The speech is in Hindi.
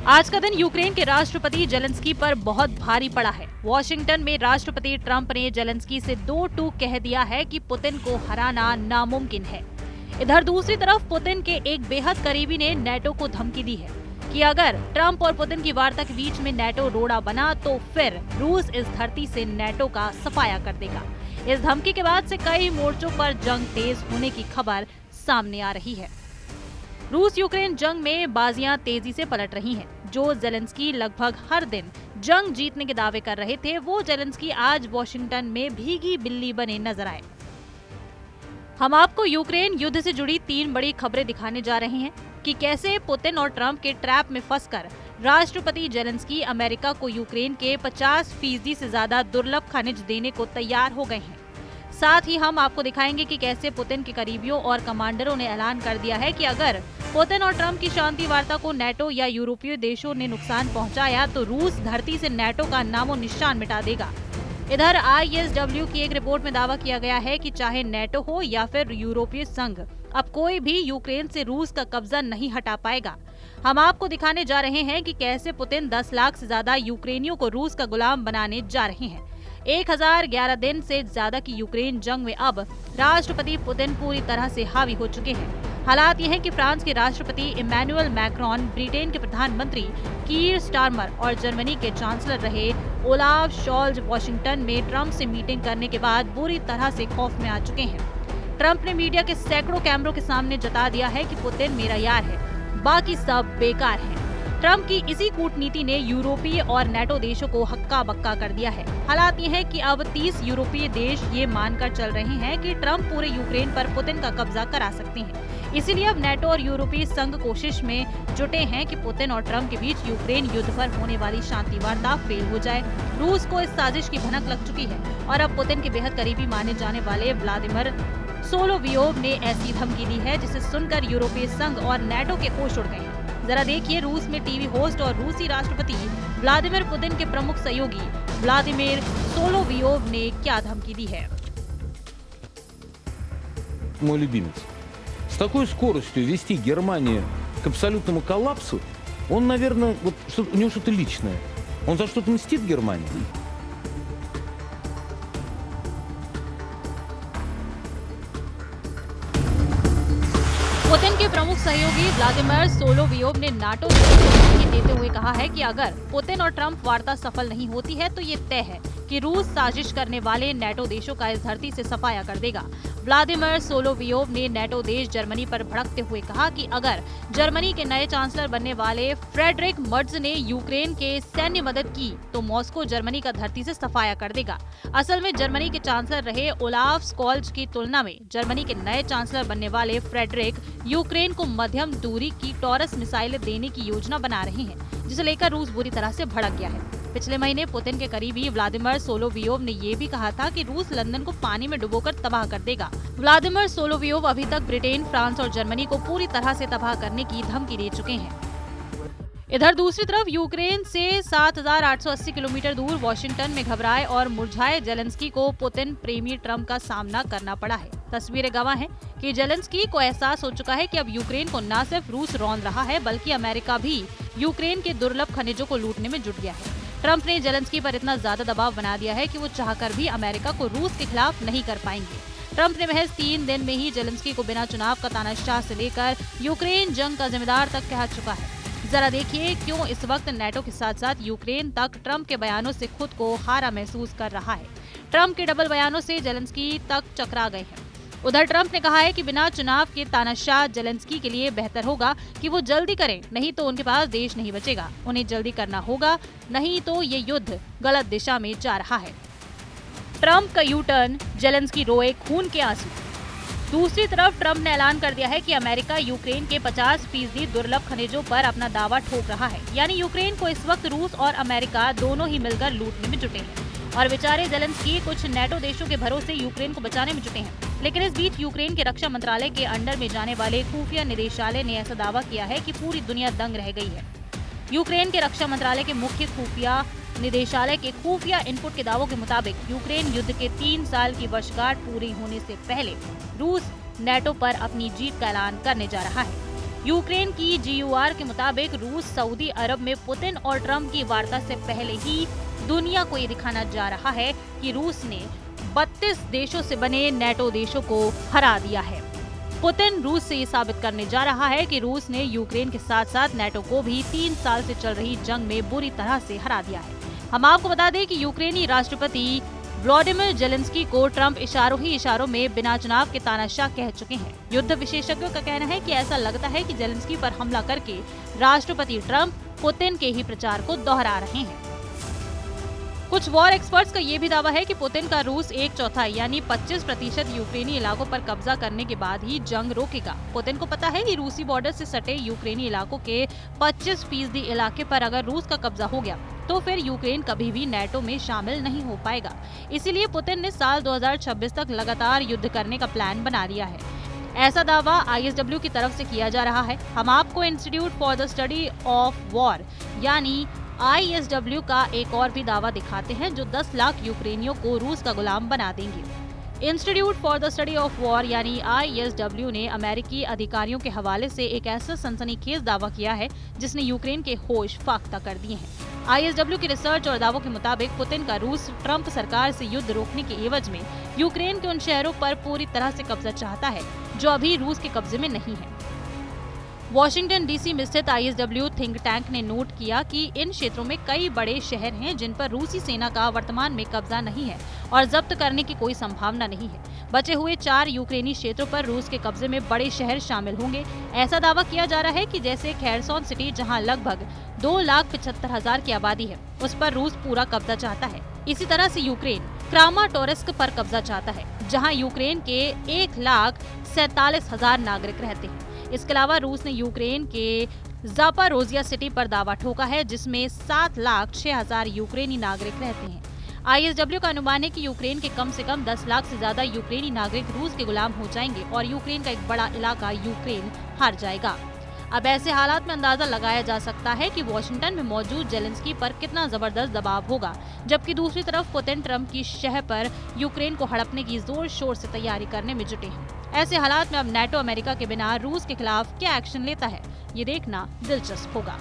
आज का दिन यूक्रेन के राष्ट्रपति जेलेंस्की पर बहुत भारी पड़ा है। वॉशिंगटन में राष्ट्रपति ट्रंप ने जेलेंस्की से 2-2 कह दिया है कि पुतिन को हराना नामुमकिन है। इधर दूसरी तरफ पुतिन के एक बेहद करीबी ने नेटो को धमकी दी है कि अगर ट्रंप और पुतिन की वार्ता के बीच में नेटो रोड़ा बना तो फिर रूस इस धरती से नेटो का सफाया कर देगा। इस धमकी के बाद से कई मोर्चों पर जंग तेज होने की खबर सामने आ रही है। रूस यूक्रेन जंग में बाजियां तेजी से पलट रही हैं। जो जेलेंस्की लगभग हर दिन जंग जीतने के दावे कर रहे थे, वो जेलेंस्की आज वॉशिंगटन में भीगी बिल्ली बने नजर आए। हम आपको यूक्रेन युद्ध से जुड़ी 3 बड़ी खबरें दिखाने जा रहे हैं कि कैसे पुतिन और ट्रंप के ट्रैप में फंसकर राष्ट्रपति जेलेंस्की अमेरिका को यूक्रेन के 50% से ज्यादा दुर्लभ खनिज देने को तैयार हो गए हैं। साथ ही हम आपको दिखाएंगे कि कैसे पुतिन के करीबियों और कमांडरों ने ऐलान कर दिया है कि अगर पुतिन और ट्रंप की शांति वार्ता को नेटो या यूरोपीय देशों ने नुकसान पहुंचाया तो रूस धरती से नेटो का नामो निशान मिटा देगा। इधर ISW की एक रिपोर्ट में दावा किया गया है कि चाहे नेटो हो या फिर यूरोपीय संघ, अब कोई भी यूक्रेन से रूस का कब्जा नहीं हटा पाएगा। हम आपको दिखाने जा रहे हैं कि कैसे पुतिन 10 लाख से ज्यादा यूक्रेनियों को रूस का गुलाम बनाने जा रहे हैं। 1011 दिन से ज्यादा की यूक्रेन जंग में अब राष्ट्रपति पुतिन पूरी तरह से हावी हो चुके हैं। हालात ये हैं कि फ्रांस के राष्ट्रपति इमैनुअल मैक्रोन, ब्रिटेन के प्रधानमंत्री कीर स्टारमर और जर्मनी के चांसलर रहे ओलाफ शॉल्ज वॉशिंगटन में ट्रंप से मीटिंग करने के बाद बुरी तरह से खौफ में आ चुके हैं। ट्रंप ने मीडिया के सैकड़ों कैमरों के सामने जता दिया है कि पुतिन मेरा यार है, बाकी सब बेकार है। ट्रंप की इसी कूटनीति ने यूरोपीय और नेटो देशों को हक्का बक्का कर दिया है। हालात ये है कि अब 30 यूरोपीय देश ये मानकर चल रहे हैं कि ट्रंप पूरे यूक्रेन पर पुतिन का कब्जा करा सकते हैं। इसीलिए अब नेटो और यूरोपीय संघ कोशिश में जुटे हैं कि पुतिन और ट्रंप के बीच यूक्रेन युद्ध पर होने वाली शांति वार्ता फेल हो जाए। रूस को इस साजिश की भनक लग चुकी है और अब पुतिन के बेहद करीबी माने जाने वाले व्लादिमीर सोलोवियोव ने ऐसी धमकी दी है जिसे सुनकर यूरोपीय संघ और नेटो के होश उड़ गए हैं। जरा देखिए रूस में टीवी होस्ट और रूसी राष्ट्रपति व्लादिमीर पुतिन के प्रमुख सहयोगी व्लादिमीर सोलोवियोव ने क्या धमकी दी है। Мой любимец. С такой скоростью вести Германию к абсолютному коллапсу, он, наверное, у него что-то личное. Он за что-то мстит Германии? पुतिन के प्रमुख सहयोगी व्लादिमीर सोलोवियोव ने नाटो को धमकी देते हुए कहा है कि अगर पुतिन और ट्रंप वार्ता सफल नहीं होती है तो ये तय है कि रूस साजिश करने वाले नेटो देशों का इस धरती से सफाया कर देगा। व्लादिमीर सोलोवियोव ने नेटो देश जर्मनी पर भड़कते हुए कहा कि अगर जर्मनी के नए चांसलर बनने वाले फ्रेडरिक मर्ज ने यूक्रेन के सैन्य मदद की तो मॉस्को जर्मनी का धरती से सफाया कर देगा। असल में जर्मनी के चांसलर रहे ओलाफ स्कॉल्ज की तुलना में जर्मनी के नए चांसलर बनने वाले फ्रेडरिक यूक्रेन को मध्यम दूरी की टॉरस मिसाइलें देने की योजना बना रहे हैं, जिसे लेकर रूस बुरी तरह से भड़क गया है। पिछले महीने पुतिन के करीबी व्लादिमीर सोलोवियोव ने ये भी कहा था कि रूस लंदन को पानी में डुबोकर तबाह कर देगा। व्लादिमीर सोलोवियोव अभी तक ब्रिटेन, फ्रांस और जर्मनी को पूरी तरह से तबाह करने की धमकी दे चुके हैं। इधर दूसरी तरफ यूक्रेन से 7,880 किलोमीटर दूर वॉशिंगटन में घबराए और मुरझाए जेलेंस्की को पुतिन प्रेमी ट्रंप का सामना करना पड़ा है। तस्वीरें गवाह हैं कि जेलेंस्की को एहसास हो चुका है कि अब यूक्रेन को न सिर्फ रूस रौंद रहा है बल्कि अमेरिका भी यूक्रेन के दुर्लभ खनिजों को लूटने में जुट गया है। ट्रंप ने जेलेंस्की पर इतना ज्यादा दबाव बना दिया है कि वो चाहकर भी अमेरिका को रूस के खिलाफ नहीं कर पाएंगे। ट्रंप ने महज 3 दिन में ही जेलेंस्की को बिना चुनाव का तानाशाह से लेकर यूक्रेन जंग का जिम्मेदार तक कह चुका है। जरा देखिए क्यों इस वक्त नेटो के साथ साथ यूक्रेन तक ट्रंप के बयानों से खुद को हारा महसूस कर रहा है। ट्रंप के डबल बयानों से जेलेंस्की तक चकरा गए हैं। उधर ट्रंप ने कहा है कि बिना चुनाव के तानाशाह जेलेंस्की के लिए बेहतर होगा कि वो जल्दी करें, नहीं तो उनके पास देश नहीं बचेगा। उन्हें जल्दी करना होगा, नहीं तो ये युद्ध गलत दिशा में जा रहा है। ट्रंप का यू टर्न, जेलेंस्की रोए खून के आंसू। दूसरी तरफ ट्रंप ने ऐलान कर दिया है कि अमेरिका यूक्रेन के 50% दुर्लभ खनिजों पर अपना दावा ठोक रहा है। यानी यूक्रेन को इस वक्त रूस और अमेरिका दोनों ही मिलकर लूटने में जुटे हैं और बेचारे जेलेंस्की कुछ नेटो देशों के भरोसे यूक्रेन को बचाने में जुटे हैं। लेकिन इस बीच यूक्रेन के रक्षा मंत्रालय के अंडर में जाने वाले खुफिया निदेशालय ने ऐसा दावा किया है कि पूरी दुनिया दंग रह गई है। यूक्रेन के रक्षा मंत्रालय के मुख्य खुफिया निदेशालय के खुफिया इनपुट के दावों के मुताबिक यूक्रेन युद्ध के 3 साल की वर्षगांठ पूरी होने से पहले रूस नेटो पर अपनी जीत का ऐलान करने जा रहा है। यूक्रेन की GUR के मुताबिक रूस सऊदी अरब में पुतिन और ट्रंप की वार्ता से पहले ही दुनिया को ये दिखाना जा रहा है कि रूस ने 32 देशों से बने नेटो देशों को हरा दिया है। पुतिन रूस से ये साबित करने जा रहा है कि रूस ने यूक्रेन के साथ साथ नेटो को भी 3 साल से चल रही जंग में बुरी तरह से हरा दिया है। हम आपको बता दें कि यूक्रेनी राष्ट्रपति व्लादिमीर जेलेंस्की को ट्रंप इशारों ही इशारों में बिना चुनाव के तानाशाह कह चुके हैं। युद्ध विशेषज्ञों का कहना है कि ऐसा लगता है कि जेलेंस्की पर हमला करके राष्ट्रपति ट्रंप पुतिन के ही प्रचार को दोहरा रहे हैं। कुछ वॉर एक्सपर्ट्स का ये भी दावा है कि पुतिन का रूस 1/4 यानी 25% यूक्रेनी इलाकों पर कब्जा करने के बाद ही जंग रोकेगा। पुतिन को पता है कि रूसी बॉर्डर से सटे यूक्रेनी इलाकों के 25% इलाके पर अगर रूस का कब्जा हो गया तो फिर यूक्रेन कभी भी नेटो में शामिल नहीं हो पाएगा। इसीलिए पुतिन ने साल 2026 तक लगातार युद्ध करने का प्लान बना लिया है। ऐसा दावा ISW की तरफ से किया जा रहा है। हम आपको institute for the study of war यानी ISW का एक और भी दावा दिखाते हैं जो 10 लाख यूक्रेनियों को रूस का गुलाम बना देंगे। Institute for the study of war यानी ISW ने अमेरिकी अधिकारियों के हवाले से एक ऐसा सनसनीखेज दावा किया है जिसने यूक्रेन के होश फाख्ता कर दिए हैं। ISW की रिसर्च और दावों के मुताबिक पुतिन का रूस ट्रंप सरकार से युद्ध रोकने के एवज में यूक्रेन के उन शहरों पर पूरी तरह से कब्जा चाहता है जो अभी रूस के कब्जे में नहीं है। वॉशिंगटन DC में स्थित ISW थिंक टैंक ने नोट किया कि इन क्षेत्रों में कई बड़े शहर हैं जिन पर रूसी सेना का वर्तमान में कब्जा नहीं है और जब्त करने की कोई संभावना नहीं है। बचे हुए 4 यूक्रेनी क्षेत्रों पर रूस के कब्जे में बड़े शहर शामिल होंगे। ऐसा दावा किया जा रहा है कि जैसे खेरसोन सिटी जहां लगभग 2,75,000 की आबादी है उस पर रूस पूरा कब्जा चाहता है। इसी तरह से यूक्रेन क्रामाटोर्स्क पर कब्जा चाहता है जहां यूक्रेन के 1,47,000 नागरिक रहते हैं। इसके अलावा रूस ने यूक्रेन के जापारोजिया सिटी पर दावा ठोका है जिसमें 7,06,000 यूक्रेनी नागरिक रहते हैं। ISW का अनुमान है कि यूक्रेन के कम से कम 10 लाख से ज्यादा यूक्रेनी नागरिक रूस के गुलाम हो जाएंगे और यूक्रेन का एक बड़ा इलाका यूक्रेन हार जाएगा। अब ऐसे हालात में अंदाजा लगाया जा सकता है कि वॉशिंगटन में मौजूद जेलेंस्की पर कितना जबरदस्त दबाव होगा, जबकि दूसरी तरफ पुतिन ट्रंप की शह पर यूक्रेन को हड़पने की जोर शोर से तैयारी करने में जुटे हैं। ऐसे हालात में अब नेटो अमेरिका के बिना रूस के खिलाफ क्या एक्शन लेता है, ये देखना दिलचस्प होगा।